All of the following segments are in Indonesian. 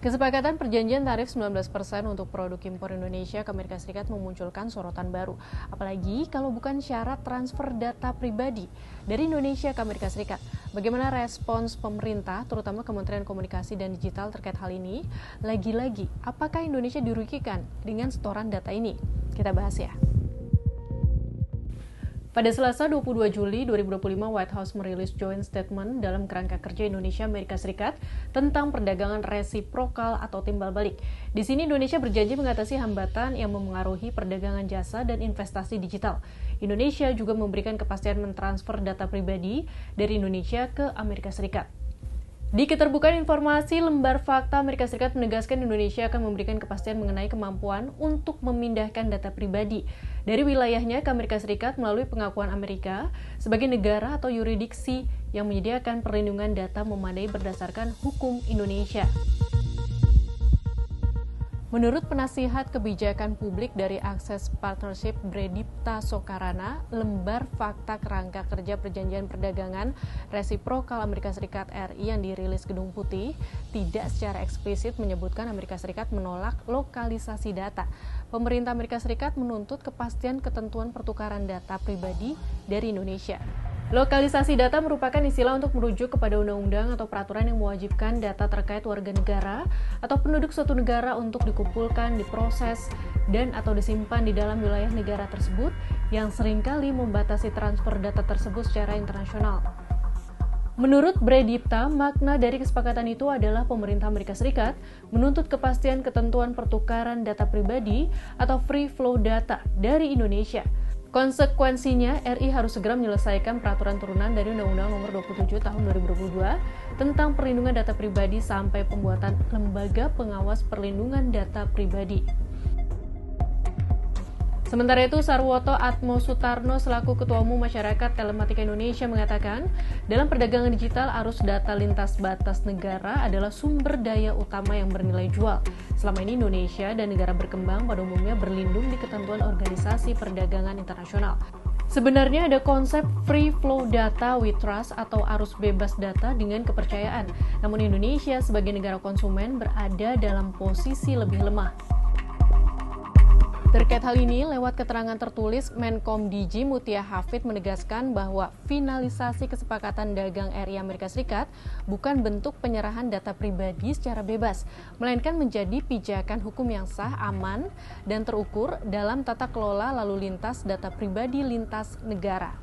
Kesepakatan perjanjian tarif 19% untuk produk impor Indonesia ke Amerika Serikat memunculkan sorotan baru. Apalagi kalau bukan syarat transfer data pribadi dari Indonesia ke Amerika Serikat. Bagaimana respons pemerintah, terutama Kementerian Komunikasi dan Digital terkait hal ini? Lagi-lagi, apakah Indonesia dirugikan dengan setoran data ini? Kita bahas ya. Pada Selasa 22 Juli 2025, White House merilis joint statement dalam kerangka kerja Indonesia-Amerika Serikat tentang perdagangan resiprokal atau timbal balik. Di sini Indonesia berjanji mengatasi hambatan yang memengaruhi perdagangan jasa dan investasi digital. Indonesia juga memberikan kepastian mentransfer data pribadi dari Indonesia ke Amerika Serikat. Di keterbukaan informasi, lembar fakta Amerika Serikat menegaskan Indonesia akan memberikan kepastian mengenai kemampuan untuk memindahkan data pribadi dari wilayahnya ke Amerika Serikat melalui pengakuan Amerika sebagai negara atau yurisdiksi yang menyediakan perlindungan data memadai berdasarkan hukum Indonesia. Menurut penasihat kebijakan publik dari Access Partnership Bredipta Soekarana, lembar fakta kerangka kerja perjanjian perdagangan resiprokal Amerika Serikat RI yang dirilis Gedung Putih tidak secara eksplisit menyebutkan Amerika Serikat menolak lokalisasi data. Pemerintah Amerika Serikat menuntut kepastian ketentuan pertukaran data pribadi dari Indonesia. Lokalisasi data merupakan istilah untuk merujuk kepada undang-undang atau peraturan yang mewajibkan data terkait warga negara atau penduduk suatu negara untuk dikumpulkan, diproses, dan atau disimpan di dalam wilayah negara tersebut yang seringkali membatasi transfer data tersebut secara internasional. Menurut Bredipta, makna dari kesepakatan itu adalah pemerintah Amerika Serikat menuntut kepastian ketentuan pertukaran data pribadi atau free flow data dari Indonesia. Konsekuensinya, RI harus segera menyelesaikan peraturan turunan dari Undang-Undang Nomor 27 Tahun 2022 tentang perlindungan data pribadi sampai pembuatan Lembaga Pengawas Perlindungan Data Pribadi. Sementara itu, Sarwoto Atmo Sutarno selaku Ketua Umum Masyarakat Telematika Indonesia mengatakan, dalam perdagangan digital arus data lintas batas negara adalah sumber daya utama yang bernilai jual. Selama ini Indonesia dan negara berkembang pada umumnya berlindung di ketentuan Organisasi Perdagangan Internasional. Sebenarnya ada konsep free flow data with trust atau arus bebas data dengan kepercayaan. Namun Indonesia sebagai negara konsumen berada dalam posisi lebih lemah. Terkait hal ini, lewat keterangan tertulis, Menkom DG Mutia Hafid menegaskan bahwa finalisasi kesepakatan dagang RI Amerika Serikat bukan bentuk penyerahan data pribadi secara bebas, melainkan menjadi pijakan hukum yang sah, aman, dan terukur dalam tata kelola lalu lintas data pribadi lintas negara.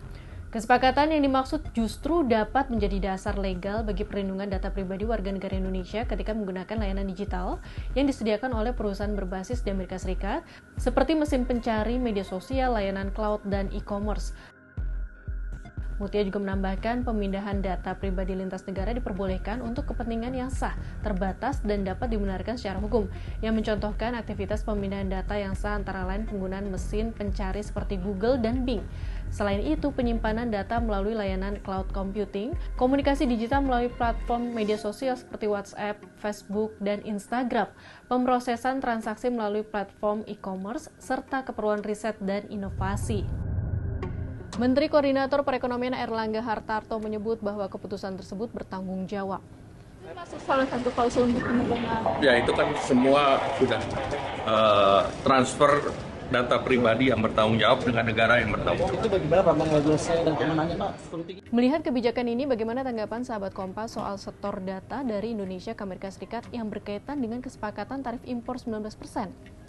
Kesepakatan yang dimaksud justru dapat menjadi dasar legal bagi perlindungan data pribadi warga negara Indonesia ketika menggunakan layanan digital yang disediakan oleh perusahaan berbasis di Amerika Serikat, seperti mesin pencari, media sosial, layanan cloud, dan e-commerce. Mutia juga menambahkan pemindahan data pribadi lintas negara diperbolehkan untuk kepentingan yang sah, terbatas, dan dapat dibenarkan secara hukum, yang mencontohkan aktivitas pemindahan data yang sah antara lain penggunaan mesin pencari seperti Google dan Bing. Selain itu, penyimpanan data melalui layanan cloud computing, komunikasi digital melalui platform media sosial seperti WhatsApp, Facebook, dan Instagram, pemrosesan transaksi melalui platform e-commerce, serta keperluan riset dan inovasi. Menteri Koordinator Perekonomian Erlangga Hartarto menyebut bahwa keputusan tersebut bertanggung jawab. Masuk salah satu klausul untuk penerbangan. Ya, itu kan semua sudah transfer data pribadi yang bertanggung jawab dengan negara yang bertanggung jawab. Itu bagaimana Pak mengevaluasi dan kemenangannya Pak? Melihat kebijakan ini, bagaimana tanggapan sahabat Kompas soal setor data dari Indonesia ke Amerika Serikat yang berkaitan dengan kesepakatan tarif impor 19%?